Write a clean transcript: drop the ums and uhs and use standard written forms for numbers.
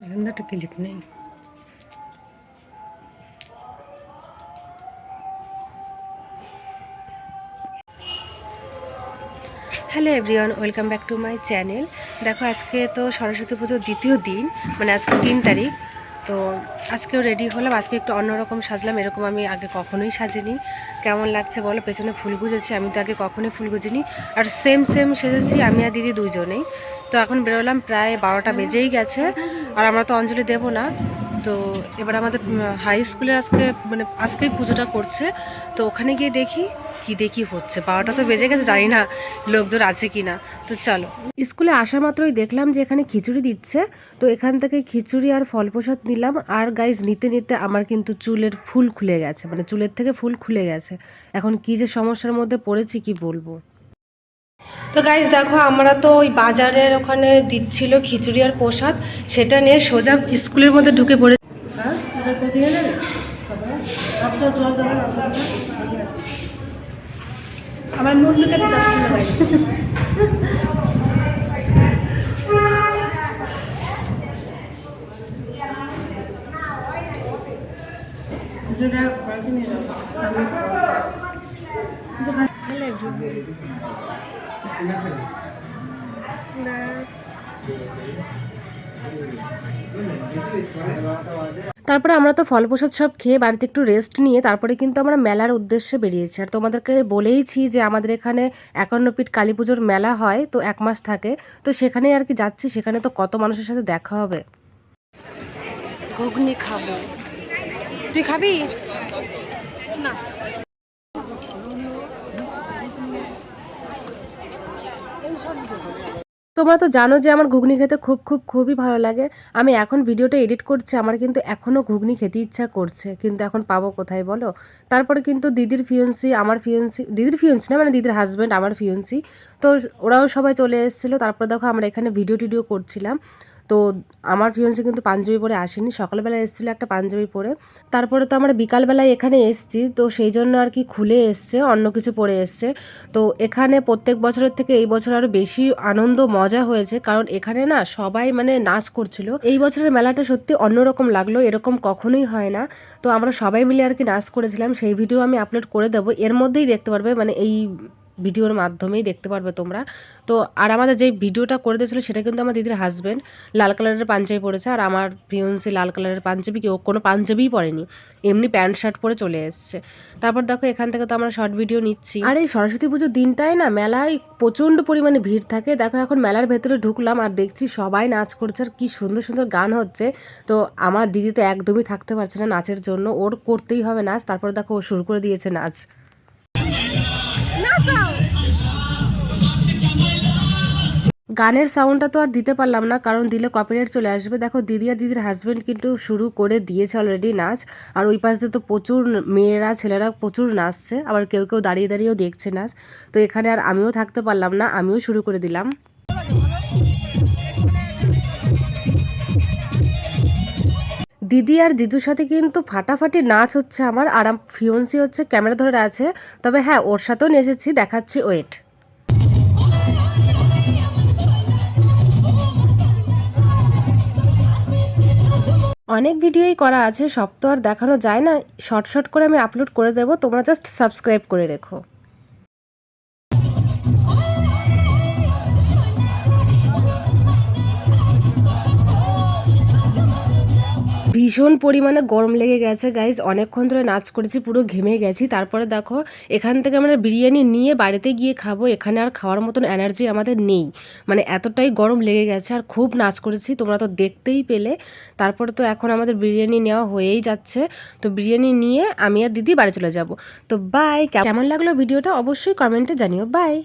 এখানটা ক্লিপ নেই। Hello everyone, welcome back to my channel. দেখো আজকে তো সরস্বতী পুজোর দ্বিতীয় দিন, মানে আজকে 3 তারিখ। তো আজকেও রেডি হলাম, আজকে একটু অন্যরকম সাজলাম, এরকম আমি আগে কখনোই সাজিনি। কেমন লাগছে বলো? পেছনে ফুল গুজেছি, আমি তো আগে কখনোই ফুল গুজিনি। আর সেম সেজেছি আমি আর দিদি দুজনেই। তো এখন বেরোলাম, প্রায় 12টা বেজেই গেছে। আর আমরা তো অঞ্জলি দেবো না। তো এবার আমাদের হাই স্কুলে মানে আজকেই পুজোটা করছে। তো ওখানে গিয়ে দেখি হচ্ছে। 12টা তো বেজে গেছে, জানি না লোকজন আছে কি না। তো চলো, স্কুলে আসা মাত্রই দেখলাম যে এখানে খিচুড়ি দিচ্ছে। তো এখান থেকে খিচুড়ি আর ফল প্রসাদ নিলাম। আর গাইজ নিতে নিতে আমার কিন্তু চুলের ফুল খুলে গেছে, মানে চুলের থেকে ফুল খুলে গেছে। এখন কি যে সমস্যার মধ্যে পড়েছি কি বলবো। তো গাইজ দেখো, আমরা তো ওই বাজারের ওখানে দিচ্ছিল খিচুড়ি আর প্রসাদ, সেটা নিয়ে সোজা স্কুলের মধ্যে ঢুকে পড়ে। আমার মন থেকে যাচ্ছিল গাইজ। তারপরে আমরা তো ফল প্রসাদ সব খেয়ে বাড়িতে একটু রেস্ট নিয়ে তারপরে কিন্তু আমরা মেলার উদ্দেশ্যে বেরিয়েছি। আর তোমাদেরকে বলেইছি যে আমাদের এখানে 51 কালী পুজোর মেলা হয়, তো 1 মাস থাকে। তো সেখানেই আর কি যাচ্ছি, সেখানে তো কত মানুষের সাথে দেখা হবে। ঘুগনি খাবো, তুই খাবি না? তোমরা তো জানো যে আমার ঘুগনি খেতে খুবই ভালো লাগে। আমি এখন ভিডিওটা এডিট করছি, আমার কিন্তু এখনও ঘুগনি খেতে ইচ্ছা করছে, কিন্তু এখন পাবো কোথায় বলো? তারপরে কিন্তু দিদির ফিয়ন্সি, আমার ফিয়ন্সি, দিদির ফিয়ন্সি না মানে দিদির হাজব্যান্ড আমার ফিয়ন্সি, তো ওরাও সবাই চলে এসেছিলো। তারপর দেখো আমরা এখানে ভিডিও করছিলাম। তো আমার ফিয়ন্সি কিন্তু পাঞ্জাবি পরে আসেনি, সকালবেলা এসেছিলো একটা পাঞ্জাবি পরে। তারপরে তো আমরা বিকালবেলায় এখানে এসছি, তো সেই জন্য আর কি খুলে এসছে, অন্য কিছু পরে এসছে। তো এখানে প্রত্যেক বছরের থেকে এই বছর আরো বেশি আনন্দ মজা হয়েছে, কারণ এখানে না সবাই মানে নাচ করছিল। এই বছরের মেলাটা সত্যি অন্যরকম লাগলো, এরকম কখনোই হয় না। তো আমরা সবাই মিলে আর কি নাচ করেছিলাম, সেই ভিডিও আমি আপলোড করে দেবো, এর মধ্যেই দেখতে পারবে, মানে এই ভিডিওর মাধ্যমেই দেখতে পারবে তোমরা। তো আর আমাদের যে ভিডিওটা করে দিয়েছিলো সেটা কিন্তু আমার দিদির হাজব্যান্ড লাল কালারের পাঞ্জাবি পরেছে, আর আমার ফিয়ন্সি লাল কালারের পাঞ্জাবি, কেউ কোনো পাঞ্জাবিই পরেনি, এমনি প্যান্ট শার্ট পরে চলে এসছে। তারপর দেখো এখান থেকে তো আমরা শর্ট ভিডিও নিচ্ছি। আর এই সরস্বতী পুজোর দিনটায় না মেলায় প্রচণ্ড পরিমাণে ভিড় থাকে। দেখো এখন মেলার ভেতরে ঢুকলাম আর দেখছি সবাই নাচ করছে, আর কি সুন্দর সুন্দর গান হচ্ছে। তো আমার দিদি তো একদমই থাকতে পারছে না নাচের জন্য, ওর করতেই হবে নাচ। তারপর দেখো ও শুরু করে দিয়েছে নাচ। গানের সাউন্ডটা তো আর দিতে পারলাম না, কারণ দিলে কপিরাইট চলে আসবে। দেখো দিদি আর দিদির হাজব্যান্ড কিন্তু শুরু করে দিয়েছে অলরেডি নাচ। আর ওই পাশ দিয়ে তো প্রচুর মেয়েরা ছেলেরা প্রচুর নাচছে, আবার কেউ কেউ দাঁড়িয়ে দাঁড়িয়েও দেখছে নাচ। তো এখানে আর আমিও থাকতে পারলাম না, আমিও শুরু করে দিলাম। দিদি আর জিজুর সাথে কিন্তু ফাটাফাটি নাচ হচ্ছে আমার, আর ফিয়ন্সি হচ্ছে ক্যামেরা ধরে আছে। তবে হ্যাঁ, ওর সাথেও নেচেছি, দেখাচ্ছি, ওয়েট। অনেক ভিডিওই করা আছে, সব তো আর দেখানো যায় না, শর্ট করে আমি আপলোড করে দেবো, তোমরা জাস্ট সাবস্ক্রাইব করে রেখো। ভীষণ পরিমাণে গরম লেগে গেছে গাইজ, অনেকক্ষণ ধরে নাচ করেছি, পুরো ঘেমে গেছি। তারপরে দেখো এখান থেকে আমরা বিরিয়ানি নিয়ে বাড়িতে গিয়ে খাবো, এখানে আর খাওয়ার মতন এনার্জি আমাদের নেই, মানে এতটাই গরম লেগে গেছে। আর খুব নাচ করেছি, তোমরা তো দেখতেই পেলে। তারপরে তো এখন আমাদের বিরিয়ানি নেওয়া হয়েই যাচ্ছে, তো বিরিয়ানি নিয়ে আমি আর দিদি বাড়ি চলে যাব। তো বাই, কেমন লাগলো ভিডিওটা অবশ্যই কমেন্টে জানিও। বাই।